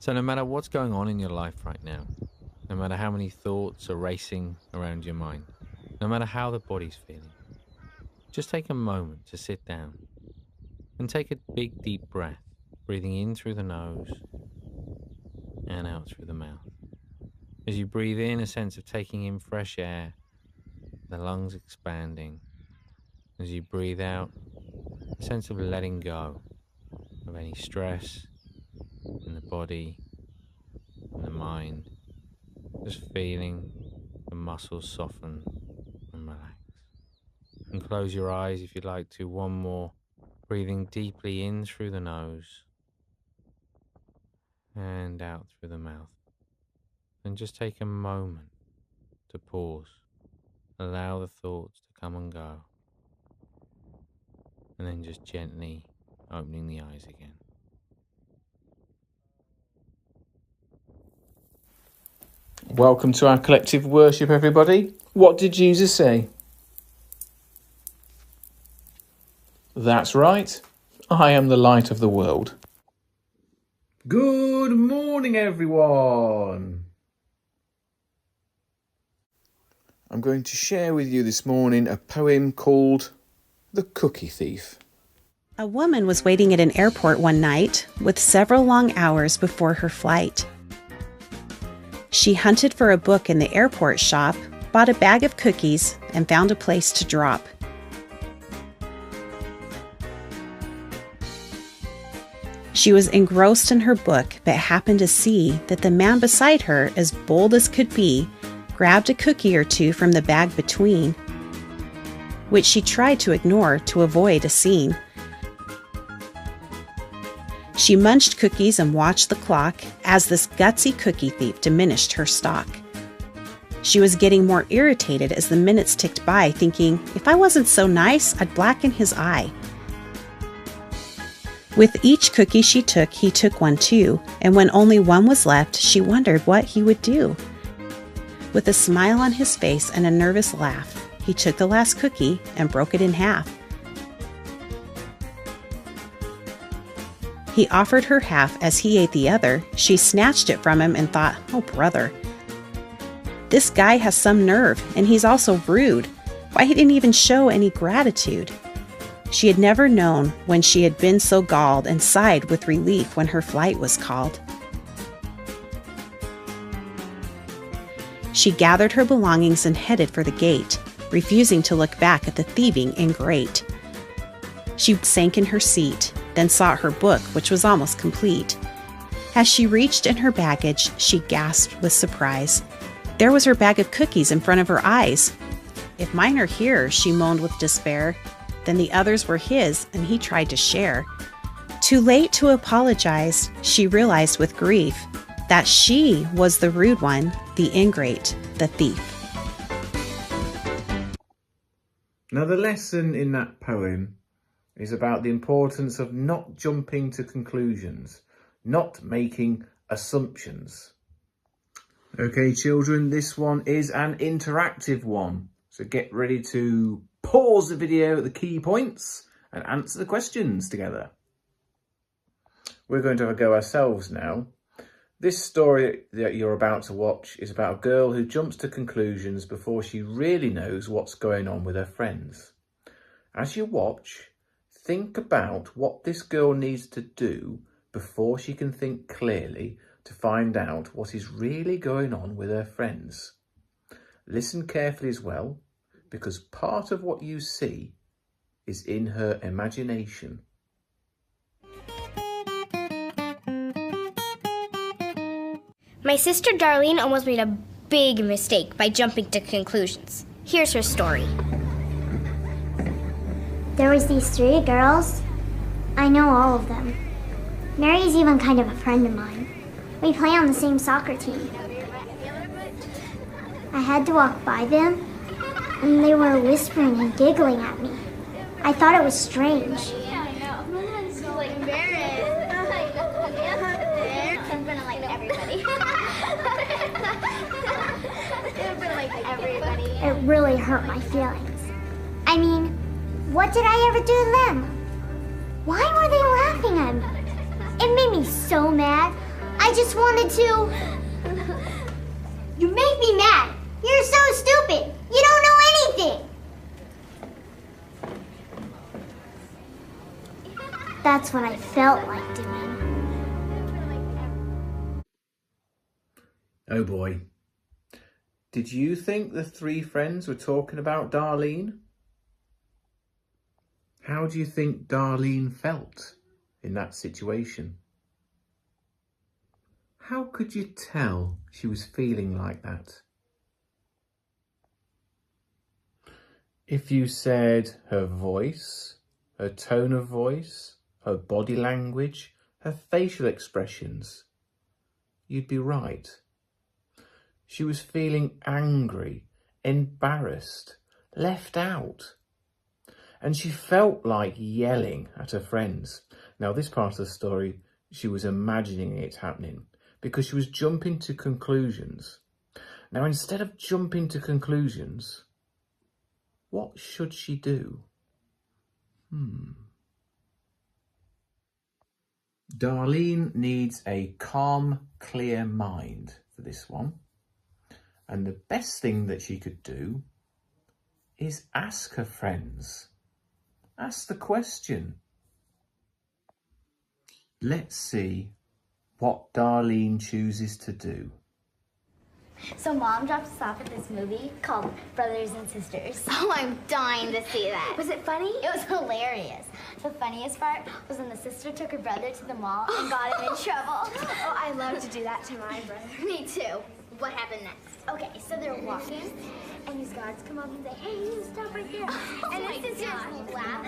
So no matter what's going on in your life right now, no matter how many thoughts are racing around your mind, no matter how the body's feeling, just take a moment to sit down and take a big deep breath, breathing in through the nose and out through the mouth. As you breathe in, a sense of taking in fresh air, the lungs expanding. As you breathe out, a sense of letting go of any stress in the body, in the mind, just feeling the muscles soften and relax. And close your eyes if you'd like to. One more. Breathing deeply in through the nose and out through the mouth. And just take a moment to pause. Allow the thoughts to come and go. And then just gently opening the eyes again. Welcome to our collective worship, everybody. What did Jesus say? That's right. I am the light of the world. Good morning, everyone. I'm going to share with you this morning a poem called The Cookie Thief. A woman was waiting at an airport one night with several long hours before her flight. She hunted for a book in the airport shop, bought a bag of cookies, and found a place to drop. She was engrossed in her book, but happened to see that the man beside her, as bold as could be, grabbed a cookie or two from the bag between, which she tried to ignore to avoid a scene. She munched cookies and watched the clock as this gutsy cookie thief diminished her stock. She was getting more irritated as the minutes ticked by, thinking, if I wasn't so nice, I'd blacken his eye. With each cookie she took, he took one too, and when only one was left, she wondered what he would do. With a smile on his face and a nervous laugh, he took the last cookie and broke it in half. He offered her half as he ate the other. She snatched it from him and thought, oh brother, this guy has some nerve, and he's also rude. Why, he didn't even show any gratitude. She had never known when she had been so galled, and sighed with relief when her flight was called. She gathered her belongings and headed for the gate, refusing to look back at the thieving ingrate. She sank in her seat, then sought her book, which was almost complete. As she reached in her baggage, she gasped with surprise. There was her bag of cookies in front of her eyes. If mine are here, she moaned with despair, then the others were his, and he tried to share. Too late to apologize, she realized with grief that she was the rude one, the ingrate, the thief. Now, the lesson in that poem is about the importance of not jumping to conclusions, not making assumptions. Okay, children, this one is an interactive one, so get ready to pause the video at the key points and answer the questions together. We're going to have a go ourselves now. This story that you're about to watch is about a girl who jumps to conclusions before she really knows what's going on with her friends. As you watch, think about what this girl needs to do before she can think clearly to find out what is really going on with her friends. Listen carefully as well, because part of what you see is in her imagination. My sister Darlene almost made a big mistake by jumping to conclusions. Here's her story. There was these 3 girls. I know all of them. Mary's even kind of a friend of mine. We play on the same soccer team. I had to walk by them, and they were whispering and giggling at me. I thought it was strange. Yeah, I know. I'm so embarrassed. I'm gonna like everybody. It really hurt my feelings. I mean, what did I ever do to them? Why were they laughing at me? It made me so mad. I I just wanted to... You make me mad. You're so stupid. You don't know anything. That's what I felt like doing. Oh boy. Did you think the three friends were talking about Darlene? How do you think Darlene felt in that situation? How could you tell she was feeling like that? If you said her voice, her tone of voice, her body language, her facial expressions, you'd be right. She was feeling angry, embarrassed, left out. And she felt like yelling at her friends. Now, this part of the story, she was imagining it happening because she was jumping to conclusions. Now, instead of jumping to conclusions, what should she do? Darlene needs a calm, clear mind for this one. And the best thing that she could do is ask her friends. Ask the question. Let's see what Darlene chooses to do. So Mom dropped us off at this movie called Brothers and Sisters. Oh, I'm dying to see that. Was it funny? It was hilarious. The funniest part was when the sister took her brother to the mall and got him in trouble. Oh, I love to do that to my brother. Me too. What happened next? Okay, so they're walking, and these guards come up and say, "Hey, you stop right there." And my the sisters God. laugh.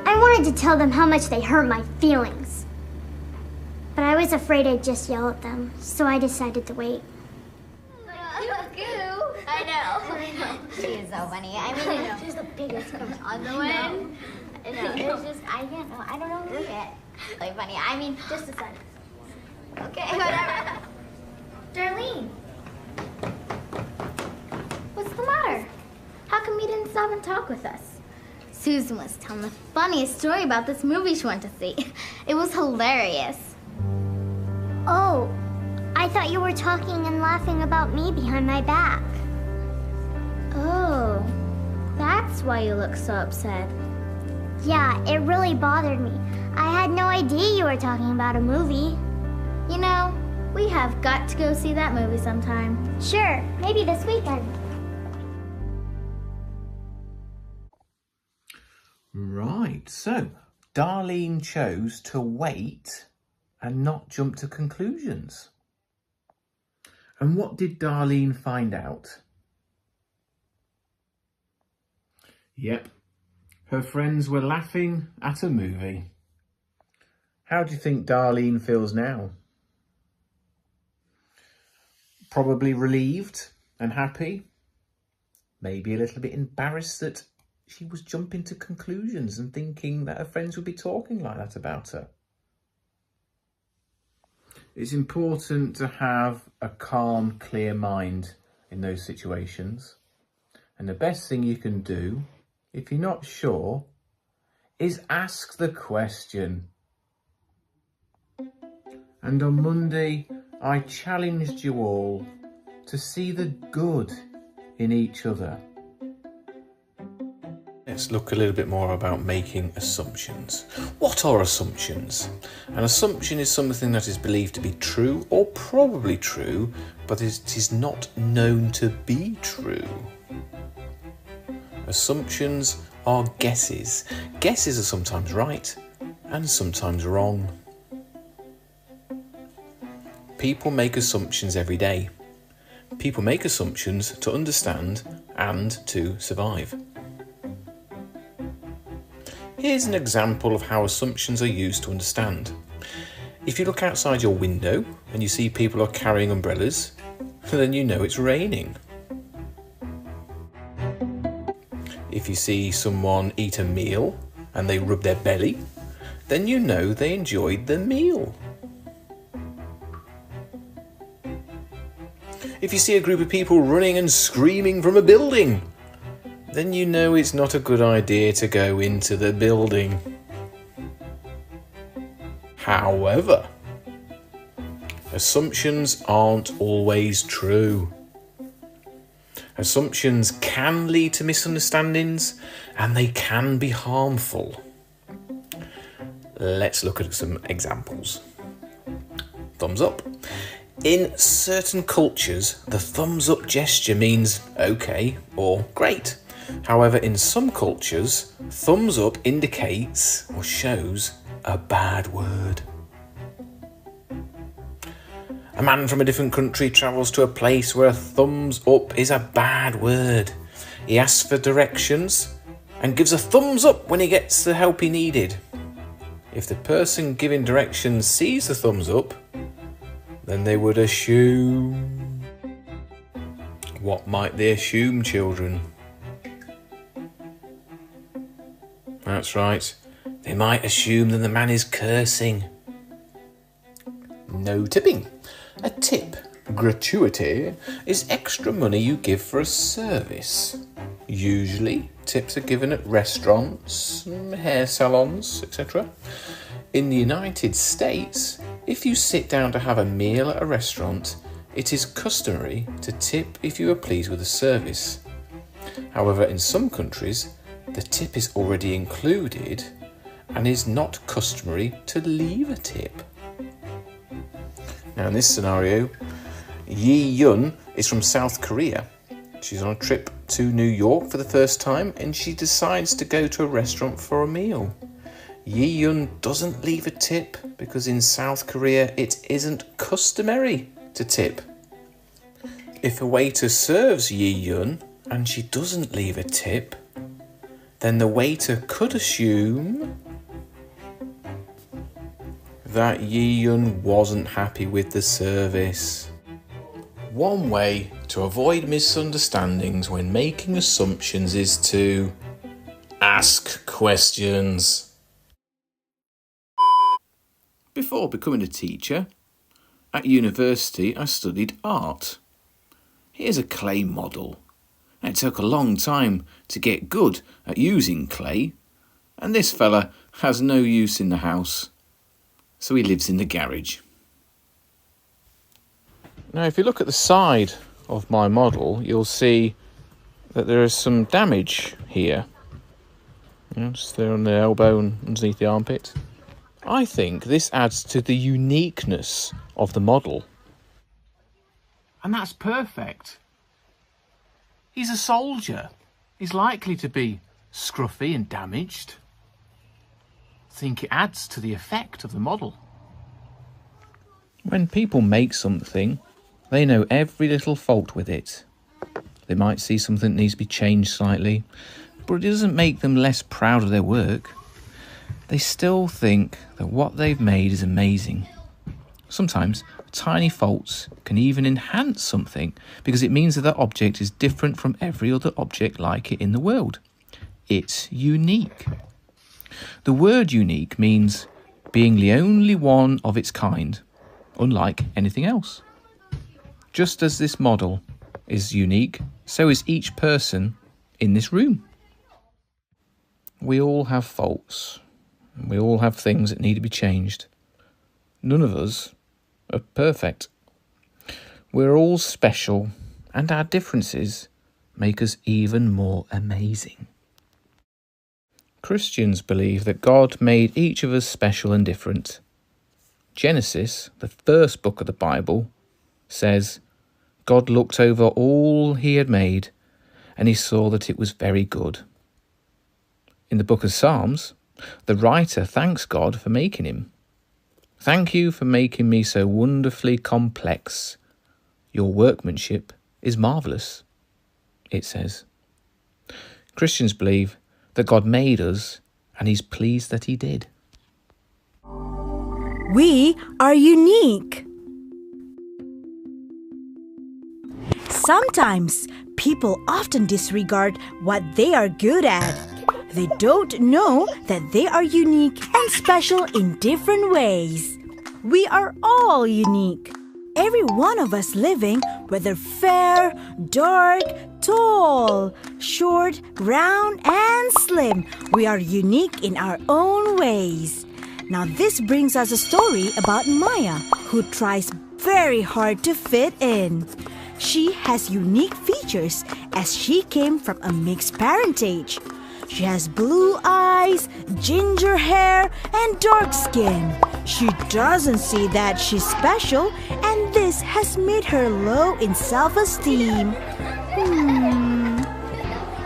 I wanted to tell them how much they hurt my feelings. But I was afraid I'd just yell at them, so I decided to wait. I know. She is so funny. I mean, she's the biggest crush on the one. No, there's just, I don't know who yet. Really funny. I mean, just a second. Okay, whatever. Darlene. What's the matter? How come you didn't stop and talk with us? Susan was telling the funniest story about this movie she went to see. It was hilarious. Oh, I thought you were talking and laughing about me behind my back. Oh, that's why you look so upset. Yeah, it really bothered me. I had no idea you were talking about a movie. You know, we have got to go see that movie sometime. Sure, maybe this weekend. Right, so Darlene chose to wait and not jump to conclusions. And what did Darlene find out? Yep, her friends were laughing at a movie. How do you think Darlene feels now? Probably relieved and happy. Maybe a little bit embarrassed that she was jumping to conclusions and thinking that her friends would be talking like that about her. It's important to have a calm, clear mind in those situations. And the best thing you can do, if you're not sure, is ask the question. And on Monday, I challenged you all to see the good in each other. Let's look a little bit more about making assumptions. What are assumptions? An assumption is something that is believed to be true or probably true, but it is not known to be true. Assumptions are guesses. Guesses are sometimes right and sometimes wrong. People make assumptions every day. People make assumptions to understand and to survive. Here's an example of how assumptions are used to understand. If you look outside your window and you see people are carrying umbrellas, then you know it's raining. If you see someone eat a meal and they rub their belly, then you know they enjoyed the meal. If you see a group of people running and screaming from a building, then you know it's not a good idea to go into the building. However, assumptions aren't always true. Assumptions can lead to misunderstandings and they can be harmful. Let's look at some examples. Thumbs up. In certain cultures, the thumbs up gesture means okay or great. However, in some cultures, thumbs up indicates or shows a bad word. A man from a different country travels to a place where a thumbs up is a bad word. He asks for directions and gives a thumbs up when he gets the help he needed. If the person giving directions sees the thumbs up, then they would assume... What might they assume, children? That's right. They might assume that the man is cursing. No tipping. A tip, gratuity, is extra money you give for a service. Usually, tips are given at restaurants, hair salons, etc. In the United States, if you sit down to have a meal at a restaurant, it is customary to tip if you are pleased with the service. However, in some countries, the tip is already included and is not customary to leave a tip. Now, in this scenario, Yi Yun is from South Korea. She's on a trip to New York for the first time and she decides to go to a restaurant for a meal. Yi Yun doesn't leave a tip because in South Korea it isn't customary to tip. If a waiter serves Yi Yun and she doesn't leave a tip, then the waiter could assume that Yi Yun wasn't happy with the service. One way to avoid misunderstandings when making assumptions is to ask questions. Before becoming a teacher, at university I studied art. Here's a clay model. It took a long time to get good at using clay, and this fella has no use in the house, so he lives in the garage. Now, if you look at the side of my model, you'll see that there is some damage here. Just there on the elbow and underneath the armpit. I think this adds to the uniqueness of the model. And that's perfect. He's a soldier. He's likely to be scruffy and damaged. I think it adds to the effect of the model. When people make something, they know every little fault with it. They might see something that needs to be changed slightly, but it doesn't make them less proud of their work. They still think that what they've made is amazing. Sometimes tiny faults can even enhance something because it means that that object is different from every other object like it in the world. It's unique. The word unique means being the only one of its kind, unlike anything else. Just as this model is unique, so is each person in this room. We all have faults. We all have things that need to be changed. None of us are perfect. We're all special, and our differences make us even more amazing. Christians believe that God made each of us special and different. Genesis, the first book of the Bible, says, God looked over all he had made, and he saw that it was very good. In the book of Psalms, the writer thanks God for making him. Thank you for making me so wonderfully complex. Your workmanship is marvellous, it says. Christians believe that God made us and he's pleased that he did. We are unique. Sometimes people often disregard what they are good at. They don't know that they are unique and special in different ways. We are all unique. every one of us living, whether fair, dark, tall, short, round, and slim, we are unique in our own ways. Now this brings us a story about Maya, who tries very hard to fit in. She has unique features as she came from a mixed parentage. She has blue eyes, ginger hair, and dark skin. She doesn't see that she's special, and this has made her low in self-esteem.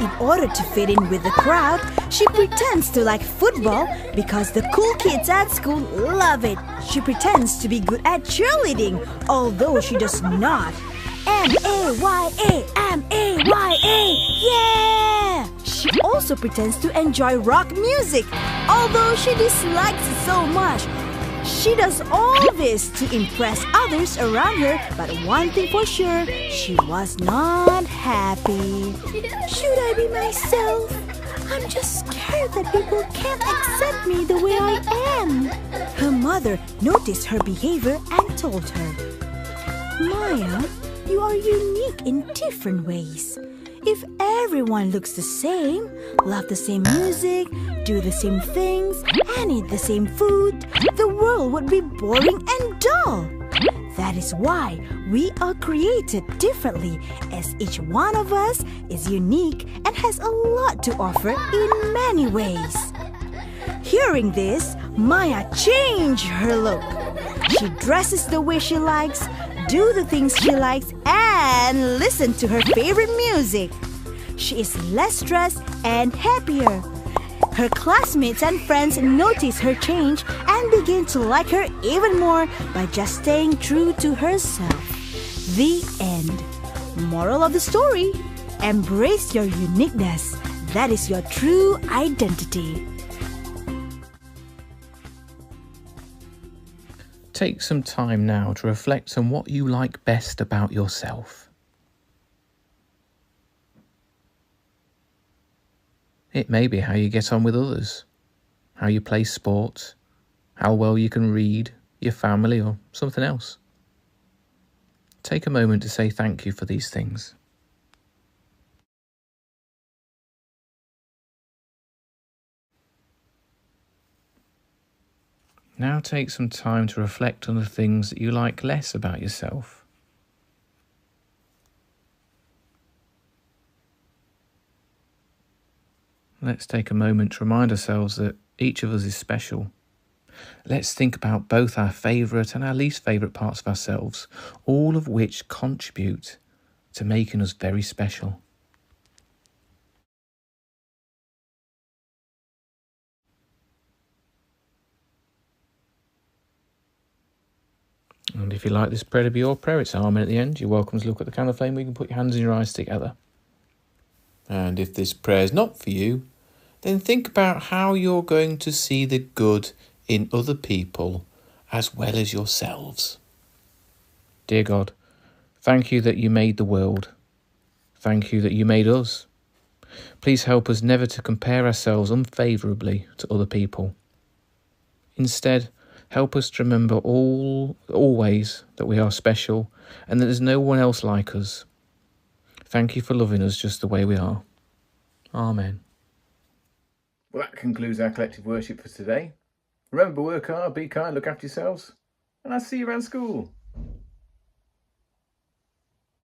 In order to fit in with the crowd, she pretends to like football because the cool kids at school love it. She pretends to be good at cheerleading, although she does not. M-A-Y-A, M-A-Y-A, yeah! She also pretends to enjoy rock music, although she dislikes it so much. She does all this to impress others around her, but one thing for sure, she was not happy. Should I be myself? I'm just scared that people can't accept me the way I am. Her mother noticed her behavior and told her, Maya, you are unique in different ways. If everyone looks the same, love the same music, do the same things, and eat the same food, the world would be boring and dull. That is why we are created differently, as each one of us is unique and has a lot to offer in many ways. Hearing this, Maya changed her look. She dresses the way she likes, do the things she likes, and listen to her favorite music. She is less stressed and happier. Her classmates and friends notice her change and begin to like her even more by just staying true to herself. The end. Moral of the story: embrace your uniqueness. That is your true identity. Take some time now to reflect on what you like best about yourself. It may be how you get on with others, how you play sports, how well you can read, your family, or something else. Take a moment to say thank you for these things. Now take some time to reflect on the things that you like less about yourself. Let's take a moment to remind ourselves that each of us is special. Let's think about both our favourite and our least favourite parts of ourselves, all of which contribute to making us very special. And if you like this prayer to be your prayer, it's Amen at the end. You're welcome to look at the candle flame where you can put your hands and your eyes together. And if this prayer is not for you, then think about how you're going to see the good in other people as well as yourselves. Dear God, thank you that you made the world. Thank you that you made us. Please help us never to compare ourselves unfavourably to other people. Instead, help us to remember always that we are special and that there's no one else like us. Thank you for loving us just the way we are. Amen. Well, that concludes our collective worship for today. Remember, work hard, be kind, look after yourselves, and I'll see you around school.